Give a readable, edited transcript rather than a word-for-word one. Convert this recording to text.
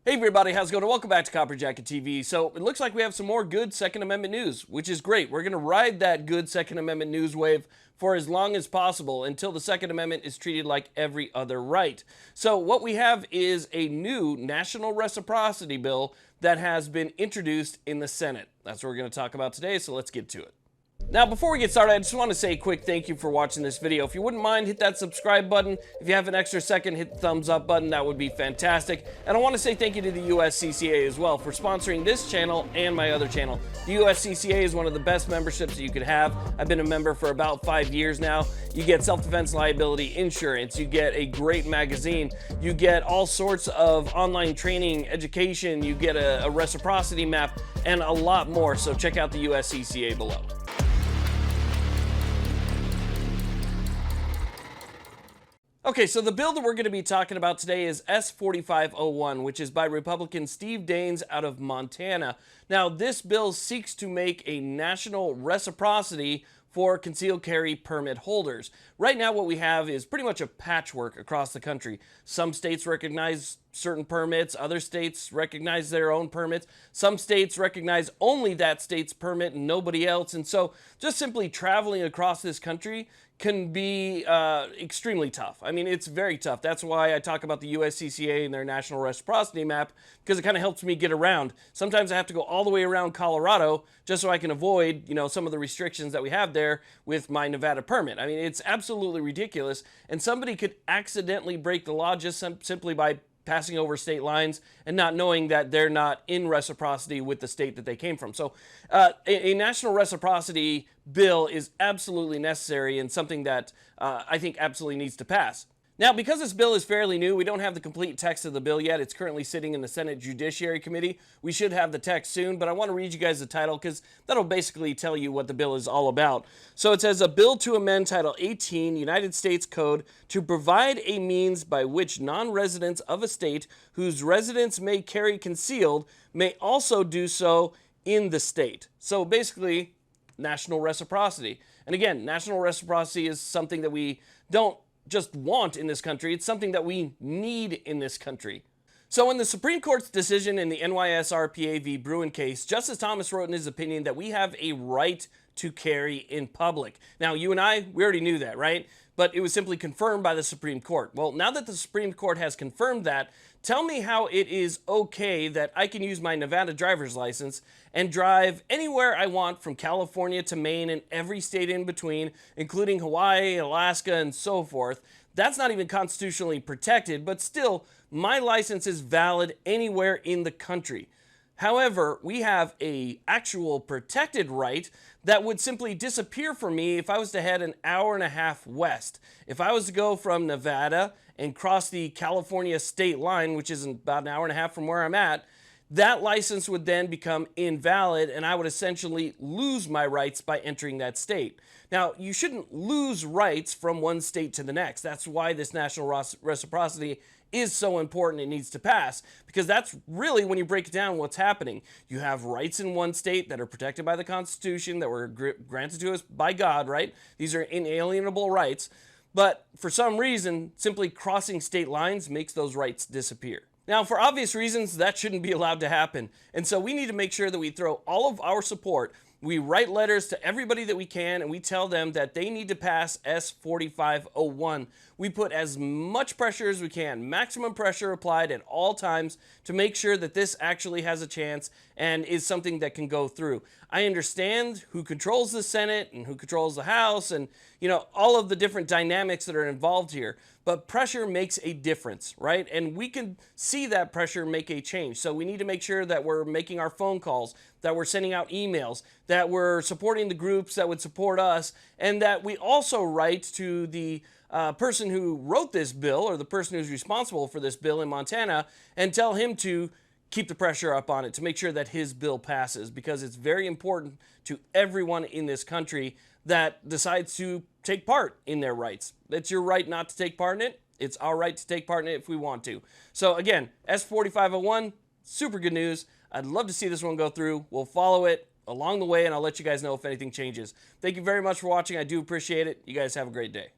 Hey everybody, how's it going? Welcome back to Copper Jacket TV. So it looks like we have some more good Second Amendment news, which is great. We're going to ride that good Second Amendment news wave for as long as possible until the Second Amendment is treated like every other right. So what we have is a new national reciprocity bill that has been introduced in the Senate. That's what we're going to talk about today, so let's get to it. Now, before we get started, I just want to say a quick thank you for watching this video. If you wouldn't mind, hit that subscribe button. If you have an extra second, hit the thumbs up button. That would be fantastic. And I want to say thank you to the USCCA as well for sponsoring this channel and my other channel. The USCCA is one of the best memberships that you could have. I've been a member for about 5 years now. You get self-defense liability insurance. You get a great magazine. You get all sorts of online training, education. You get a reciprocity map and a lot more. So check out the USCCA below. Okay, so the bill that we're going to be talking about today is S-4501, which is by Republican Steve Daines out of Montana. Now, this bill seeks to make a national reciprocity for concealed carry permit holders. Right now, what we have is pretty much a patchwork across the country. Some states recognize certain permits, other states recognize their own permits, some states recognize only that state's permit and nobody else, and so just simply traveling across this country can be extremely tough. I mean, it's very tough. That's why I talk about the USCCA and their national reciprocity map, because it kind of helps me get around. Sometimes I have to go all the way around Colorado just so I can avoid, some of the restrictions that we have there with my Nevada permit. I mean, it's absolutely ridiculous, and somebody could accidentally break the law just simply by passing over state lines and not knowing that they're not in reciprocity with the state that they came from. So a national reciprocity bill is absolutely necessary and something that I think absolutely needs to pass. Now, because this bill is fairly new, we don't have the complete text of the bill yet. It's currently sitting in the Senate Judiciary Committee. We should have the text soon, but I want to read you guys the title because that'll basically tell you what the bill is all about. So it says, a bill to amend Title 18 United States Code to provide a means by which non-residents of a state whose residents may carry concealed may also do so in the state. So basically, national reciprocity. And again, national reciprocity is something that we don't just want in this country. It's something that we need in this country. So in the Supreme Court's decision in the NYSRPA v. Bruin case, Justice Thomas wrote in his opinion that we have a right to carry in public. Now, you and I, we already knew that, right? But it was simply confirmed by the Supreme Court. Well, now that the Supreme Court has confirmed that, tell me how it is okay that I can use my Nevada driver's license and drive anywhere I want from California to Maine and every state in between, including Hawaii, Alaska, and so forth. That's not even constitutionally protected, but still, my license is valid anywhere in the country. However, we have an actual protected right that would simply disappear for me if I was to head an hour and a half west. If I was to go from Nevada and cross the California state line, which is about an hour and a half from where I'm at, that license would then become invalid and I would essentially lose my rights by entering that state. Now, you shouldn't lose rights from one state to the next. That's why this national reciprocity is so important. It needs to pass, because that's really, when you break it down, what's happening. You have rights in one state that are protected by the Constitution, that were granted to us by God, right? These are inalienable rights. But for some reason, simply crossing state lines makes those rights disappear. Now, for obvious reasons, that shouldn't be allowed to happen. And so we need to make sure that we throw all of our support. We write letters to everybody that we can, and we tell them that they need to pass S-4501. We put as much pressure as we can, maximum pressure applied at all times, to make sure that this actually has a chance and is something that can go through. I understand who controls the Senate and who controls the House and, all of the different dynamics that are involved here. But pressure makes a difference, right? And we can see that pressure make a change. So we need to make sure that we're making our phone calls, that we're sending out emails, that we're supporting the groups that would support us, and that we also write to the person who wrote this bill, or the person who's responsible for this bill in Montana, and tell him to keep the pressure up on it to make sure that his bill passes, because it's very important to everyone in this country that decides to take part in their rights. It's your right not to take part in it. It's our right to take part in it if we want to. So again, S-4501, super good news. I'd love to see this one go through. We'll follow it along the way, and I'll let you guys know if anything changes. Thank you very much for watching. I do appreciate it. You guys have a great day.